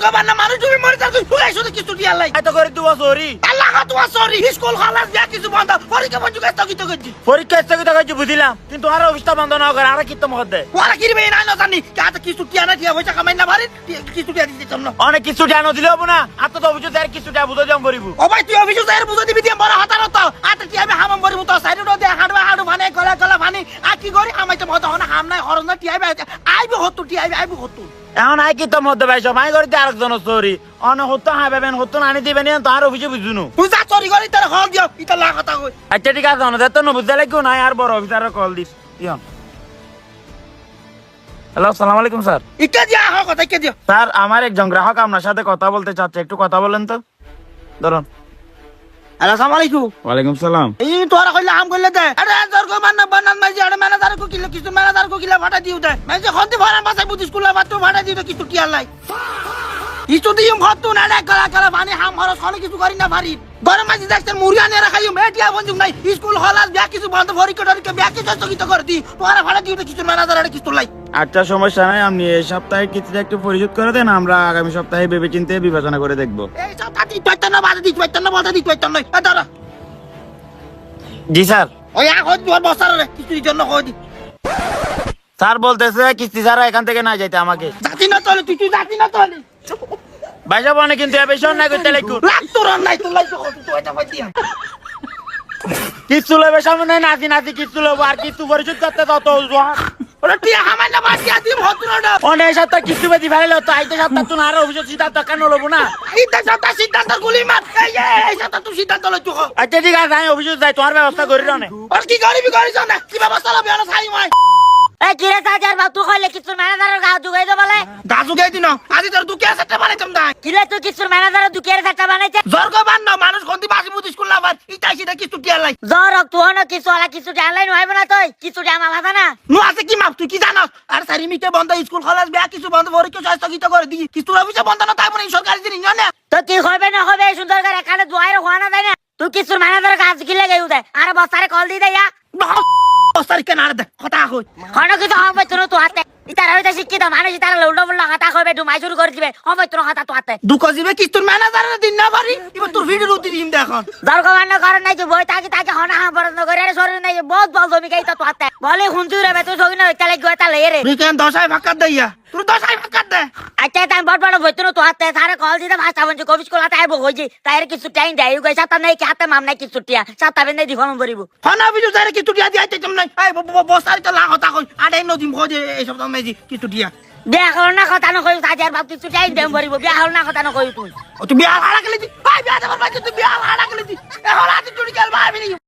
জর্গবান না মানুষ তুমি মরে যাচ্ছ তুই শুধু কিছু টিয়া লাই এত করে তুই সরি আল্লাহ তোমার সরি স্কুল খালাস বিয়া কিছু বন্ধ পরীক্ষা বন্ধ স্থগিত করছি পরীক্ষা স্থগিত করছি বুঝিলাম কিন্তু আর অফিসটা বন্ধ না করে আর কি তো মধ্যে ওরা কি রে না জানি কাতে কিছু টিয়া না টিয়া হইছে কামাই না ভারি কিছু টিয়া দিতে চাম না অনেক কিছু জানো দিলে হবো না আর তো অভিযোগ আর কিছু টাকা বুঝে জম করিব ও ভাই তুই অফিসে যাই বুঝে দিবি দিয়ে বড় হাতার তো আতে টিয়া আমি হামাম করিব তো সাইডে দে হাড়ু ভানে গলা গলা ভানে আর কি করি আমাই তো মত হনা হাম নাই হরন না টিয়া আইবো হতু টিয়া আইবো হতু এখন আই কি তো মধ্যে ভাই সব আই করতে আরেকজন সরি অনে হতো হ্যাঁ ভাবেন হতো আনি দিবেন তার অফিসে বুঝুনু তুই যা চরি করি তার হল দিও ইতা লা কথা কই আচ্ছা ঠিক আছে অনে তো বুঝতে লাগবে না আর বড় অফিসার কল দিস ইয়ন হ্যালো আসসালামু আলাইকুম স্যার ইটা দিয়া হ কথা কে দিও স্যার আমার একজন গ্রাহক আপনার সাথে কথা বলতে চাচ্ছে একটু কথা বলেন তো ধরুন আসসালামু আলাইকুম ওয়ালাইকুম সালাম এই তোরা কইলা হাম কইলে দে আরে জর্গবান না বানান মাইজি আরে ম্যানেজার কো কিলো কিছু ম্যানেজার কো কিলো ফাটা দিউ দে মাইজি খন্তি ফারান বাসাই বুঝি স্কুলে বাতো ফাটা দিউ দে কিছু টিয়া লাই কিছু দিম হতু না রে গলা গলা পানি হাম হরস খনে কিছু করি না ভারি গরম মাঝে দেখছেন মুরগা নিয়ে রাখাইম এটিয়া বন্ধু নাই স্কুল হলাস ব্যাগ কিছু বন্ধ পরীক্ষা টরীক্ষা ব্যাগ কিছু স্থগিত করে দি তোরা ভাড়া দিও কিছু ম্যানেজার আরে কিছু লাই আচ্ছা সমস্যা নাই আপনি এই সপ্তাহে কিছুটা একটু পরিশোধ করে দেন আমরা আগামী সপ্তাহে ভেবেচিন্তে বিবেচনা করে দেখব এই সব তাতি তোইতা না বাদে দি তোইতা না বাদে দি তোইতা নয় এ দাঁড়া জি স্যার ওই এখন তোর বসার রে কিছু জন্য কই দি স্যার বলতেছে কিস্তি ছাড়া এখান থেকে না যাইতে আমাকে জাতি না তোলে তুই জাতি না তোলে ভাই সাহেব অনেক কিন্তু বেশি অন্যায় করতে লাগবে রাত তোর নাই তোর লাই তো তুই এটা ভাই দিয়া কিস্তু লবে সামনে নাচি নাচি কিস্তু লবো আর কিস্তু পরিশোধ করতে তত ওরে টিয়া হামাই না বাদ দিয়া দিম হতু না অনেক সপ্তাহ কিস্তু বেদি ফেলে তো আইতে সপ্তাহ তুই আর অভিযোগ সিদ্ধান্ত দরকার নলবো না ইতা সতা সিদ্ধান্ত গুলি মার এই সতা তুই সিদ্ধান্ত লই তুই আচ্ছা ঠিক আছে আমি অভিযোগ যাই তোমার ব্যবস্থা করি রনে আর কি করিবি করিস না কি ব্যবস্থা লবি না ছাই মাই এই কিরে সাজার বাপ তুই কইলে কিছু ম্যানেজারের গাও দুগাই দে বলে গাজু গাই দিন আজি তোর দুকে সেটা বানাইতাম না কিলে তুই কিছু ম্যানেজারের দুকের সেটা বানাইছে জর্গবান না মানুষ কোনটি বাসি বুঝি স্কুল না আবার ইতাই সেটা কিছু টিয়া লাই জ্বর তুই না কিছু আলা কিছু জানলাই নইব না তুই কিছু জামা ভাতা না নো আছে কি মাপ তুই কি জানাস আর সারি মিটে বন্ধ স্কুল কলেজ ব্যাগ কিছু বন্ধ পরীক্ষা স্থগিত করে দি কিছু অফিসে বন্ধ না তাই বলে সরকারি জিনিস না তো কি হবে না হবে সুন্দর করে এখানে দুয়ারে হওয়া না যায় না তুই কিছু ম্যানেজারের কাজ গিলে গেউ দে আর বসারে কল দি দে ইয়া সারি কেন আর দে কথা কই খনো কিছু হবে তুই তো হাতে ইতারা হইতা শিক্ষিত মানুষ ইতারা লউডা বললা কথা কইবে ডুমাই শুরু করে দিবে হবে তোর হাতা তো হাতে দুঃখ জিবে কি তোর ম্যানেজারের দিন না পারি এবার তোর ভিডিও রুটি দিম দেখুন দরকার কারণ নাই যে বই তাকে তাকে হনা হা বরন্দ করে আরে শরীর নাই বহুত বল জমি গাই তো হাতে বলে হুনজু রে বে তুই সগিন তালে গয় তালে রে তুই কেন দশায় ফাঁকাত দেইয়া তুই দশায় ফাঁকাত দে আচ্ছা তাই বড় বড় বইতো তো হাতে সারে কল দিতে ভাষা বঞ্চ কবিস কোলা তাই বইজি তাইরে কিছু টাইম দেই গই সাতা নাই কি হাতে মাম নাই কিছু টিয়া সাতা বেন দি ফোন বরিব হনা ভিডিও যারে কি তুই দিয়া দিতে তুমি নাই এই বসারি তো লা কথা কই আডে নদিম খোঁজে এই সব মেজি কি তুই দিয়া বিয়া হল না কথা না কই সাজার বাপ কিছু টাইম দেম বরিব বিয়া হল না কথা না কই তুই ও তুই বিয়া হারা গেলি ভাই বিয়া দেবার ভাই তুই বিয়া